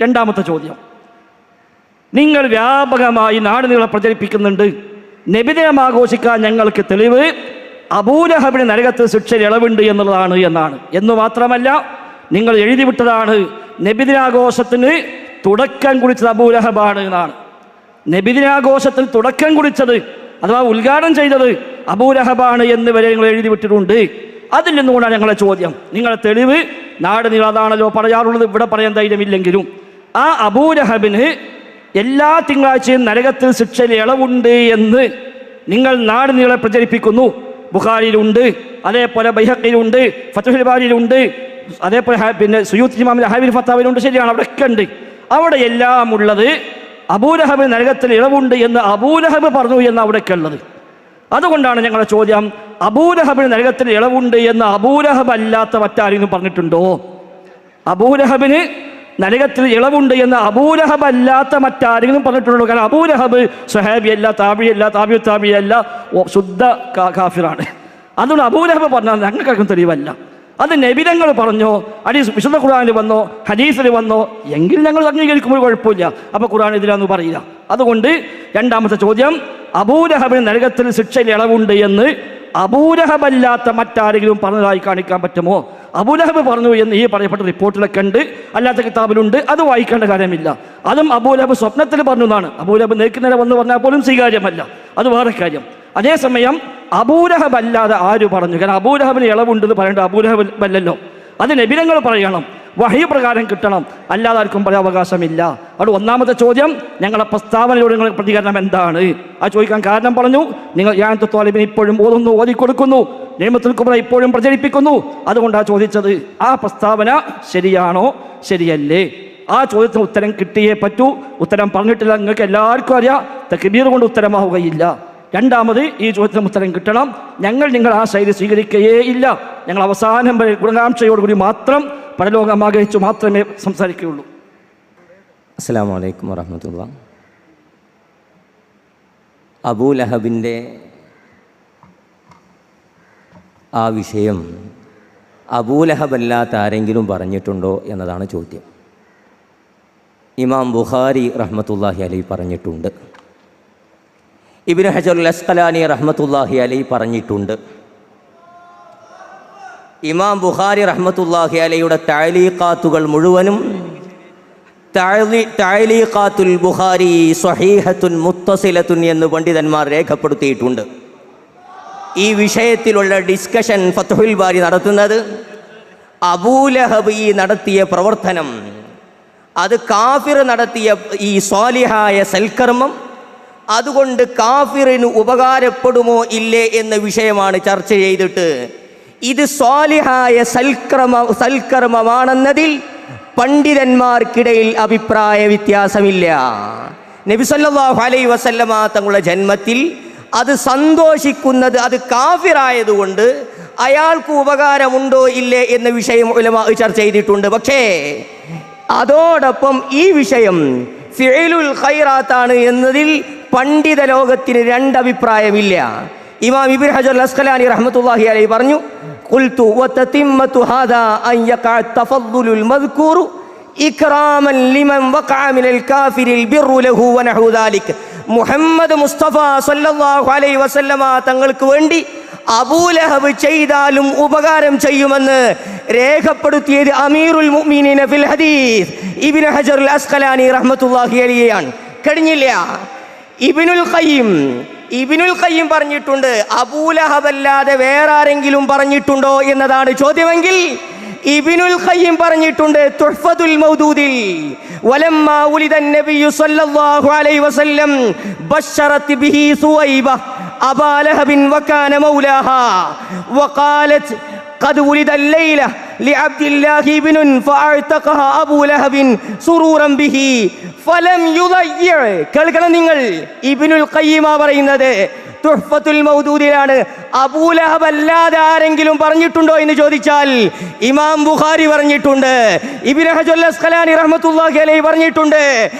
രണ്ടാമത്തെ ചോദ്യം, നിങ്ങൾ വ്യാപകമായി നാട് നീളെ പ്രചരിപ്പിക്കുന്നുണ്ട് നബിദിനം ആഘോഷിക്കാൻ ഞങ്ങൾക്ക് തെളിവ് അബൂലഹബിന് നരകത്തിൽ ശിക്ഷയിൽ ഇളവുണ്ട് എന്നുള്ളതാണ് എന്നാണ്. എന്ന് മാത്രമല്ല, നിങ്ങൾ എഴുതി വിട്ടതാണ് നബിദിനാഘോഷത്തിന് തുടക്കം കുറിച്ചത് അബൂലഹബാണ് എന്നാണ്. നബിദിനാഘോഷത്തിൽ തുടക്കം കുറിച്ചത് അഥവാ ഉദ്ഘാടനം ചെയ്തത് അബൂലഹബാണ് എന്ന് വരെ നിങ്ങൾ എഴുതി വിട്ടിട്ടുണ്ട്. അതിൽ നിന്നുകൊണ്ടാണ് ഞങ്ങളുടെ ചോദ്യം. നിങ്ങളുടെ തെളിവ് നാട് നീളം അതാണല്ലോ പറയാറുള്ളത്, ഇവിടെ പറയാൻ ധൈര്യമില്ലെങ്കിലും ആ അബൂലഹബിന് എല്ലാ തിങ്കളാഴ്ചയും നരകത്തിൽ ശിക്ഷയിൽ ഇളവുണ്ട് എന്ന് നിങ്ങൾ നാട് നീളെ പ്രചരിപ്പിക്കുന്നു. ബുഖാരിയിലുണ്ട്, അതേപോലെ ബൈഹഖിയിലുണ്ട്, ഫത്ഹുൽ ബാരിയിലുണ്ട്, അതേപോലെ പിന്നെ സുയൂത്ത് ഇമാമിന്റെ ഹാവിൽ ഫത്താവിലുണ്ട്. ശരിയാണ്, അവിടെയൊക്കെ ഉണ്ട്. അവിടെ എല്ലാം ഉള്ളത് അബൂലഹബ് നരകത്തിൽ ഇളവുണ്ട് എന്ന് അബൂലഹബ് പറഞ്ഞു എന്ന് അവിടെയൊക്കെ ഉള്ളത്. അതുകൊണ്ടാണ് ഞങ്ങളുടെ ചോദ്യം, അബൂലഹബിന് നരകത്തിൽ ഇളവുണ്ട് എന്ന് അബൂലഹബ് അല്ലാത്ത മറ്റാരെങ്കിലും പറഞ്ഞിട്ടുണ്ടോ? അബൂലഹബിന് നരകത്തിൽ ഇളവുണ്ട് എന്ന് അബൂലഹബ് അല്ലാത്ത മറ്റാരെങ്കിലും പറഞ്ഞിട്ടുണ്ടോ? കാരണം അബൂലഹബ് സ്വഹാബിയല്ല, താബിയല്ല, താബിയു താബിയല്ല, ശുദ്ധ കാഫിറാണ്. അതുകൊണ്ട് അബൂലഹബ് പറഞ്ഞാൽ ഞങ്ങൾക്കും തെളിവല്ല. അത് നബിതങ്ങൾ പറഞ്ഞോ, വിശുദ്ധ ഖുർആനിൽ വന്നോ, ഹദീസിൽ വന്നോ എങ്കിൽ ഞങ്ങൾ അംഗീകരിക്കുമ്പോൾ കുഴപ്പമില്ല. അപ്പോൾ ഖുർആൻ എതിരാന്ന് പറയില്ല. അതുകൊണ്ട് രണ്ടാമത്തെ ചോദ്യം, അബൂലഹബിന് നരകത്തിൽ ശിക്ഷയിൽ ഇളവുണ്ട് എന്ന് അബൂലഹബല്ലാത്ത മറ്റാരെങ്കിലും പറഞ്ഞതായി കാണിക്കാൻ പറ്റുമോ? അബൂലഹബ് പറഞ്ഞു എന്ന് ഈ പറയപ്പെട്ട റിപ്പോർട്ടിലൊക്കെ ഉണ്ട്, അല്ലാത്ത കിതാബിലുണ്ട്. അത് വായിക്കേണ്ട കാര്യമില്ല. അതും അബൂലഹബ് സ്വപ്നത്തിൽ പറഞ്ഞു എന്നാണ്. അബൂലഹബ് നേർക്കുനേരെ വന്ന് പറഞ്ഞാൽ പോലും സ്വീകാര്യമല്ല, അത് വേറെ കാര്യം. അതേസമയം അബൂലഹബ് അല്ലാതെ ആര് പറഞ്ഞു? കാരണം അബൂലഹബിന് ഇളവുണ്ടെന്ന് പറയേണ്ടത് അബൂലഹബ് അല്ലല്ലോ, അത് നബിതങ്ങൾ പറയണം, വഹി പ്രകാരം കിട്ടണം, അല്ലാതെ ആർക്കും പറയാൻ അവകാശമില്ല. അവിടെ ഒന്നാമത്തെ ചോദ്യം, ഞങ്ങളുടെ പ്രസ്താവനയോട് നിങ്ങളുടെ പ്രതികരണം എന്താണ്? ആ ചോദിക്കാൻ കാരണം പറഞ്ഞു, നിങ്ങൾ യാനത്ത് ത്വാലിബിനെ ഇപ്പോഴും ഓതിക്കൊടുക്കുന്നു, നിയമത്തുൽ കുബ്ര ഇപ്പോഴും പ്രചരിപ്പിക്കുന്നു. അതുകൊണ്ടാണ് ചോദിച്ചത്, ആ പ്രസ്താവന ശരിയാണോ ശരിയല്ലേ? ആ ചോദ്യത്തിന് ഉത്തരം കിട്ടിയേ പറ്റൂ. ഉത്തരം പറഞ്ഞിട്ടില്ല, നിങ്ങൾക്ക് എല്ലാവർക്കും അറിയാം, തക്ബീർ കൊണ്ട് ഉത്തരമാവുകയില്ല. രണ്ടാമത് ഈ ചോദ്യത്തിന് ഉത്തരം കിട്ടണം. നിങ്ങൾ ആ ശൈലി സ്വീകരിക്കുകയേ ഇല്ല. ഞങ്ങൾ അവസാനം വരെ ഗുണകാംക്ഷയോടുകൂടി മാത്രം പരലോകം ആഗ്രഹിച്ചു മാത്രമേ സംസാരിക്കുകയുള്ളൂ. അസ്സലാമു അലൈക്കും വറഹ്മത്തുള്ളാഹി. അബൂലഹബിൻ്റെ ആ വിഷയം അബൂലഹബല്ലാത്ത ആരെങ്കിലും പറഞ്ഞിട്ടുണ്ടോ എന്നതാണ് ചോദ്യം. ഇമാം ബുഖാരി റഹ്മത്തുള്ളാഹി അലൈഹി പറഞ്ഞിട്ടുണ്ട്, ഇബ്നു ഹജറുൽ അസ്ഖലാനി റഹ്മത്തുള്ളാഹി അലൈഹി പറഞ്ഞിട്ടുണ്ട്. ഇമാം ബുഖാരി റഹ്മത്തുള്ളാഹി അലൈഹിയുടെ തഅലീഖാത്തുകൾ മുഴുവനും തഅലീഖാത്തുൽ ബുഖാരി സ്വഹീഹത്തുൻ മുത്തസിലത്തുൻ എന്ന് പണ്ഡിതന്മാർ രേഖപ്പെടുത്തിയിട്ടുണ്ട്. ഈ വിഷയത്തിലുള്ള ഡിസ്കഷൻ ഫത്ഹുൽ ബാരി നടത്തുന്നത് അബൂലഹബ് ഈ നടത്തിയ പ്രവർത്തനം, അത് കാഫിർ നടത്തിയ ഈ സ്വാലിഹായ സൽക്കർമ്മം, അതുകൊണ്ട് കാഫിറിന് ഉപകാരപ്പെടുമോ ഇല്ലേ എന്ന വിഷയമാണ് ചർച്ച ചെയ്തിട്ട് ഇത് സ്വാലിഹായ സൽക്കർമ്മമാണെന്നതിൽ പണ്ഡിതന്മാർക്കിടയിൽ അഭിപ്രായ വ്യത്യാസമില്ല. നബി സല്ലല്ലാഹു അലൈഹി വസല്ലമ തങ്ങളുടെ ജന്മത്തിൽ അത് സന്തോഷിക്കുന്നത് അത് കാഫിറായതുകൊണ്ട് അയാൾക്ക് ഉപകാരമുണ്ടോ ഇല്ലേ എന്ന വിഷയം ഉലമാ ചർച്ച ചെയ്തിട്ടുണ്ട്. പക്ഷേ അതോടൊപ്പം ഈ വിഷയം ഫിഇലുൽ ഖൈറാത്താണ് എന്നതിൽ പണ്ഡിത ലോകത്തിന് രണ്ടഭിപ്രായമില്ല. ഇമാം ഇബ്നു ഹജർ അസ്ഖലാനി റഹ്മത്തുള്ളാഹി അലൈഹി പറഞ്ഞു, ഖുൽതു വതതിമ്മതു ഹാദാ അൻ യഖഅ തഫദ്ദുലുൽ മദ്കൂറു ഇക്റാമൻ ലിമൻ വഖഅ മിനൽ കാഫിരിൽ ബിർറു ലഹു വനഹു ദാലിക. മുഹമ്മദ് മുസ്തഫ സല്ലല്ലാഹു അലൈഹി വസല്ലമ തങ്ങൾക്ക് വേണ്ടി അബൂലഹബ് ചെയ്താലും ഉപകാരം ചെയ്യുമെന്ന് രേഖപ്പെടുത്തിയത് അമീറുൽ മുഅ്മിനീന ഫിൽ ഹദീസ് ഇബ്നു ഹജർ അസ്ഖലാനി റഹ്മത്തുള്ളാഹി അലൈഹിയാണ്. കഴിഞ്ഞില്ല, ഇബ്നുൽ ഖയ്യിം പറഞ്ഞിട്ടുണ്ട്. അബൂലഹബ് അല്ലാതെ വേറെ ആരെങ്കിലും പറഞ്ഞിട്ടുണ്ടോ എന്നതാണ് ചോദ്യമെങ്കിൽ ഇബ്നുൽ ഖയ്യിം പറഞ്ഞിട്ടുണ്ട് തുഹ്ഫത്തുൽ മൗദൂദിൽ, വലമ്മാ ഉലിദൻ നബിയ്യു സല്ലല്ലാഹു അലൈഹി വസല്ലം ബശറത് ബിഹി സുവൈബ അബാ ലഹബിൻ വകാന മൗലാഹാ വഖാലത് قد ولد الليلة لعبد الله ابن فأعتقها أبو لهب سرورا به فلم يضيع. കേൾക്കണം നിങ്ങൾ, ഇബ്നുൽ ഖയ്യിം പറയുന്നത് തുഹ്ഫത്തുൽ മൗദൂദിലാണ്. അബൂലഹബ് അല്ലാതെ ആരെങ്കിലും പറഞ്ഞിട്ടുണ്ടോ എന്ന് ചോദിച്ചാൽ ഇമാം ബുഖാരി പറഞ്ഞിട്ടുണ്ട്, ഇബ്നു ഹജർ അസ്ഖലാനി റഹ്മത്തുള്ളാഹി അലൈഹി പറഞ്ഞിട്ടുണ്ട്,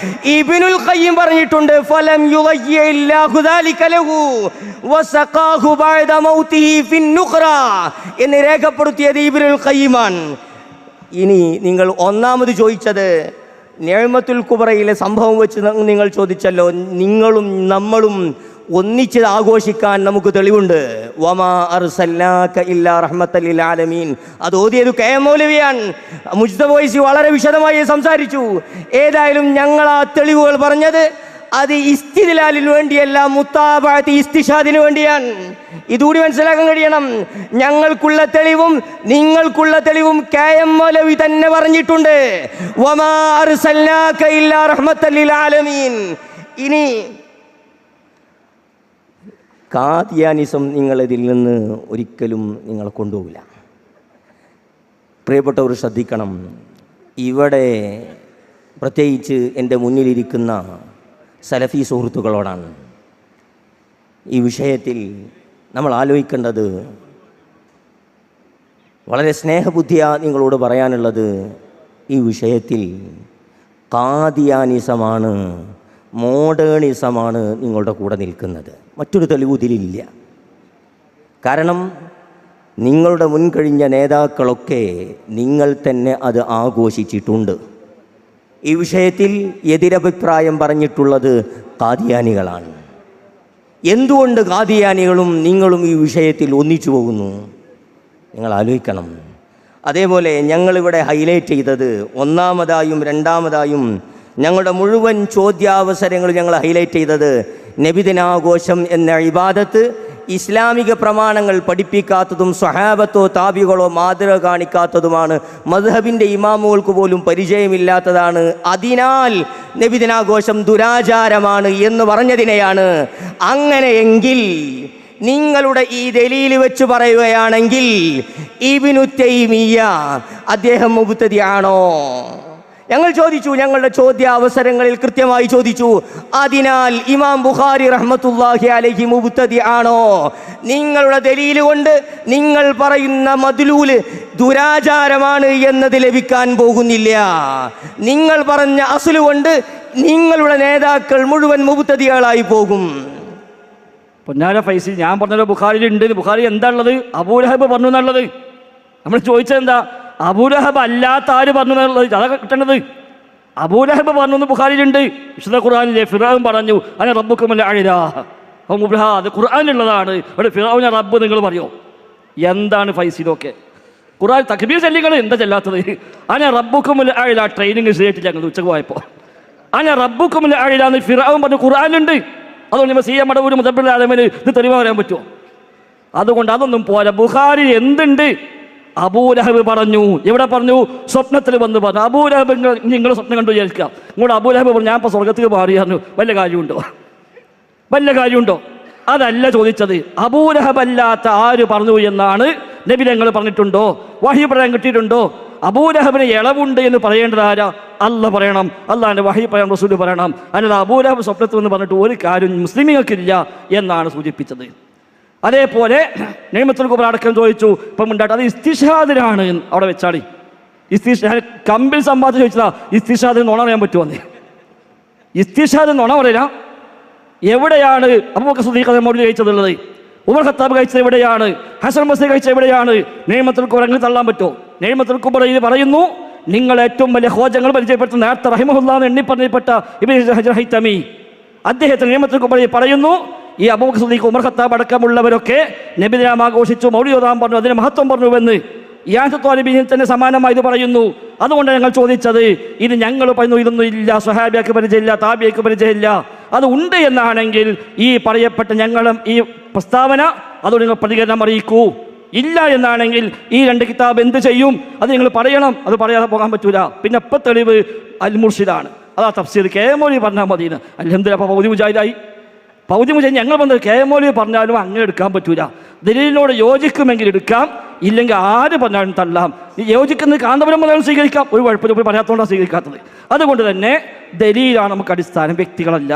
ഇബ്നുൽ ഖയ്യിം പറഞ്ഞിട്ടുണ്ട്. ഫലം യുളയ്യില്ലാഹു ദാലിക ലഹു വസഖാഹു ബഅദ മൗതിഹി ഫിൻ നുഖറ എന്ന് രേഖപ്പെടുത്തിയത് ഇബ്നുൽ ഖയ്യിമാണ്. ഇനി നിങ്ങൾ ഒന്നാമത് ചോദിച്ചത് നിഅമത്തുൽ കുബ്രയിലെ സംഭവം വെച്ച് നിങ്ങൾ ചോദിച്ചല്ലോ, നിങ്ങളും നമ്മളും ഒന്നിച്ച് ആഘോഷിക്കാൻ നമുക്ക് തെളിവുണ്ട്. വമാ അർസൽനാക ഇല്ലാ റഹ്മത്തൽ ലിൽ ആലമീൻ. അത് ഓതിയത് കെ.എം. മൗലവിയാണ്. മുജ്തബ വൈസി വളരെ വിശദമായി സംസാരിച്ചു. ഏതായാലും ഞങ്ങൾ ആ തെളിവുകൾ പറഞ്ഞത് അത് ഇസ്തിദ്ലാലിന് വേണ്ടിയല്ല, മുത്താബഅത്ത് ഇസ്തിഷാദിന് വേണ്ടിയാണ്. ഇതുകൂടി മനസ്സിലാക്കാൻ കഴിയണം. ഞങ്ങൾക്കുള്ള തെളിവും നിങ്ങൾക്കുള്ള തെളിവും കെ.എം. മൗലവി തന്നെ പറഞ്ഞിട്ടുണ്ട്. വമാ അർസൽനാക ഇല്ലാ റഹ്മത്തൽ ലിൽ ആലമീൻ. ഇനി ഖാദിയാനിസം നിങ്ങളിതിൽ നിന്ന് ഒരിക്കലും നിങ്ങളെ കൊണ്ടുപോകില്ല. പ്രിയപ്പെട്ടവർ ശ്രദ്ധിക്കണം. ഇവിടെ പ്രത്യേകിച്ച് എൻ്റെ മുന്നിലിരിക്കുന്ന സലഫി സുഹൃത്തുക്കളോടാണ് ഈ വിഷയത്തിൽ നമ്മൾ ആലോചിക്കേണ്ടത്. വളരെ സ്നേഹബുദ്ധിയാ നിങ്ങളോട് പറയാനുള്ളത്, ഈ വിഷയത്തിൽ ഖാദിയാനിസമാണ്, മോഡേണിസമാണ് നിങ്ങളുടെ കൂടെ നിൽക്കുന്നത്. മറ്റൊരു തെളിവ് ഇതിലില്ല. കാരണം നിങ്ങളുടെ മുൻകഴിഞ്ഞ നേതാക്കളൊക്കെ നിങ്ങൾ തന്നെ അത് ആഘോഷിച്ചിട്ടുണ്ട്. ഈ വിഷയത്തിൽ എതിരഭിപ്രായം പറഞ്ഞിട്ടുള്ളത് ഖാദിയാനികളാണ്. എന്തുകൊണ്ട് ഖാദിയാനികളും നിങ്ങളും ഈ വിഷയത്തിൽ ഒന്നിച്ചു പോകുന്നു? നിങ്ങൾ ആലോചിക്കണം. അതേപോലെ ഞങ്ങളിവിടെ ഹൈലൈറ്റ് ചെയ്തത്, ഒന്നാമതായും രണ്ടാമതായും ഞങ്ങളുടെ മുഴുവൻ ചോദ്യാവസരങ്ങൾ ഞങ്ങൾ ഹൈലൈറ്റ് ചെയ്തത്, നബിദിനാഘോഷം എന്ന ഇബാദത്ത് ഇസ്ലാമിക പ്രമാണങ്ങൾ പഠിപ്പിക്കാത്തതും സ്വഹാബത്തോ താബികളോ മാതൃക കാണിക്കാത്തതുമാണ്, മദ്ഹബിൻ്റെ ഇമാമുകൾക്ക് പോലും പരിചയമില്ലാത്തതാണ്. അതിനാൽ നബിദിനാഘോഷം ദുരാചാരമാണ് എന്ന് പറഞ്ഞതിനെയാണ്. അങ്ങനെയെങ്കിൽ നിങ്ങളുടെ ഈ ദലീൽ വെച്ച് പറയുകയാണെങ്കിൽ ഇബ്നു തൈമിയ്യ അദ്ദേഹം മുബ്തദിആണോ? ഞങ്ങൾ ചോദിച്ചു, ഞങ്ങളുടെ ചോദ്യാവസരങ്ങളിൽ കൃത്യമായി ചോദിച്ചു. അതിനാൽ ഇമാം ബുഖാരി റഹ്മത്തുള്ളാഹി അലൈഹി മുബ്തദിആണോ? നിങ്ങളുടെ ദലീൽ കൊണ്ട് നിങ്ങൾ പറയുന്ന മദ്ലൂല് ദുരാചാരമാണ് എന്നത് ലഭിക്കാൻ പോകുന്നില്ല. നിങ്ങൾ പറഞ്ഞ അസ്ല് കൊണ്ട് നിങ്ങളുടെ നേതാക്കൾ മുഴുവൻ മുബ്തദികളായി പോകും. പൊന്നാര ഫൈസി, ഞാൻ പറഞ്ഞല്ലോ ബുഖാരിയിലുണ്ട്. ബുഖാരി എന്താ ഉള്ളത്? അബൂലഹബ് പറഞ്ഞു എന്നുള്ളത്. നമ്മൾ ചോദിച്ചത് എന്താ? അബൂലഹബ് അല്ലാത്ത ആര് പറഞ്ഞു എന്നുള്ളത്. അതൊക്കെ കിട്ടേണ്ടത്. അബൂലഹബ് പറഞ്ഞു ബുഖാരിയിലുണ്ട്. വിശുദ്ധ ഖുർആനിലെ ഫിറഔൻ പറഞ്ഞു അന റബ്ബുക്കുമുൽ അഅ്ലാ. അത് ഖുർആനിലുള്ളതാണ്. ഇവിടെ ഫിറഔനെ റബ്ബ് നിങ്ങൾ പറയോ? എന്താണ് ഫൈസിലൊക്കെ? ഖുർആൻ തക്ബീർ ചൊല്ലിങ്ങൾ എന്താ ചെല്ലാത്തത്? അന റബ്ബുക്കുമുൽ അഅ്ലാ ട്രെയിനിങ് ചെയ്തിട്ട് ഞങ്ങൾ ഉച്ചക്ക് പോയപ്പോൾ അന റബ്ബുക്കുമുൽ അഅ്ലാ എന്ന് ഫിറഔൻ പറഞ്ഞു ഖുർആനിലുണ്ട്. അതുകൊണ്ട് സി എം മടവൂർ മുദബ്ബിർ ആലമിന് ഇത് തെളിവ് പറയാൻ പറ്റുമോ? അതുകൊണ്ട് അതൊന്നും പോരാ. ബുഖാരി എന്തുണ്ട്? അബൂലഹബ് പറഞ്ഞു. എവിടെ പറഞ്ഞു? സ്വപ്നത്തിൽ വന്ന് പറഞ്ഞു. അബൂലഹബ് നിങ്ങൾ സ്വപ്നം കണ്ടു വിചാരിക്കുക. നിങ്ങളുടെ അബൂലഹബ് പറഞ്ഞു ഞാൻ ഇപ്പോൾ സ്വർഗത്തിൽ മാറിയായിരുന്നു. വല്ല കാര്യമുണ്ടോ? വല്ല കാര്യമുണ്ടോ? അതല്ല ചോദിച്ചത്. അബൂലഹബ് അല്ലാത്ത ആര് പറഞ്ഞു എന്നാണ് നബി ഞങ്ങൾ പറഞ്ഞിട്ടുണ്ടോ? വഹി പറയാൻ കിട്ടിയിട്ടുണ്ടോ? അബൂലഹബിന് ഇളവുണ്ട് എന്ന് പറയേണ്ടത് ആരാ? അല്ല പറയണം. അല്ലാൻ്റെ വഹി പറയാൻ റസൂൽ പറയണം. അല്ലാതെ അബൂലഹബ് സ്വപ്നത്തിൽ എന്ന് പറഞ്ഞിട്ട് ഒരു കാര്യം മുസ്ലിമീങ്ങൾക്കില്ല എന്നാണ് സൂചിപ്പിച്ചത്. അതേപോലെ നിഅമത്തുൽ കുബ്ര അടക്കം ചോദിച്ചു. ഇപ്പം ഉണ്ടായിട്ട് അത് ഇസ്തിഷാദിനാണ്. അവിടെ വെച്ചാടി ഇസ്തിഷാദ് കമ്പിൽ സമ്പാദിച്ച് ചോദിച്ചതാ. ഇസ്തിഷാദിന് നുണ പറയാൻ പറ്റുമോ? ഇസ്തിഷാദ് നുണ പറയില്ല. എവിടെയാണ് അബൂബക്കർ സിദ്ദീഖ് മൗലവി കഴിച്ചതുള്ളത്? ഉമർ ഖത്താബ് കഴിച്ചത് എവിടെയാണ്? ഹസൻ ബസ്രി കഴിച്ചത് എവിടെയാണ്? നിഅമത്തുൽ കുബ്ര അങ്ങനെ തള്ളാൻ പറ്റുമോ? നിഅമത്തുൽ കുബ്രയിൽ പറയുന്നു, നിങ്ങൾ ഏറ്റവും വലിയ ഹോജങ്ങൾ പരിചയപ്പെടുത്തുന്ന നേരത്തെ റഹിമഹുല്ലാഹ് എന്ന് എണ്ണി പറഞ്ഞപ്പെട്ട ഇബ്നു ഹജർ ഹൈതമി അദ്ദേഹത്തിന് നിഅമത്തുൽ കുബ്രയിൽ പറയുന്നു, ഈ അബൂബക്കർ സിദ്ദീഖ് ഉമർ ഖത്താബ് അടക്കമുള്ളവരൊക്കെ നബിദിനം ആഘോഷിച്ചു, മൗലിദ് ഓതാൻ പറഞ്ഞു, അതിന് മഹത്വം പറഞ്ഞുവെന്ന് ഇയാസ് ത്വാലിബിന് തന്നെ സമാനമായി ഇത് പറയുന്നു. അതുകൊണ്ട് ഞങ്ങൾ ചോദിച്ചത്, ഇത് ഞങ്ങൾ പറയുന്നു ഇതൊന്നും ഇല്ല, സ്വഹാബിയക്ക് പരിചയമില്ല, താബിയക്ക് പരിചയമില്ല. അത് ഉണ്ട് എന്നാണെങ്കിൽ ഈ പറയപ്പെട്ട ഞങ്ങളും ഈ പ്രസ്താവന അതോട് നിങ്ങൾ പ്രതികരണം അറിയിക്കൂ. ഇല്ല എന്നാണെങ്കിൽ ഈ രണ്ട് കിതാബ് എന്ത് ചെയ്യും? അത് നിങ്ങൾ പറയണം. അത് പറയാതെ പോകാൻ പറ്റൂല. പിന്നെ ഇപ്പം തെളിവ് അൽ മുർഷിദാണ്. അതാ തഫ്സീർ കെ.എം. മൗലവി പറഞ്ഞാൽ മതി. അൽഹംദുലില്ലാഹ്. അപ്പോൾ പൗതി മുജാഹിദായി. പൗതി മുജാഹിദ് ഞങ്ങൾ വന്നത് കെ.എം. മൗലവി പറഞ്ഞാലും അങ്ങനെ എടുക്കാൻ പറ്റൂല. ദലീലിനോട് യോജിക്കുമെങ്കിൽ എടുക്കാം, ഇല്ലെങ്കിൽ ആര് പറഞ്ഞാലും തള്ളാം. യോജിക്കുന്നത് കാന്തപുരം മുതൽ സ്വീകരിക്കാം, ഒരു കുഴപ്പമില്ല. പറയാത്തതുകൊണ്ടാണ് സ്വീകരിക്കാത്തത്. അതുകൊണ്ട് തന്നെ ദലീലാണ് നമുക്ക് അടിസ്ഥാനം, വ്യക്തികളല്ല.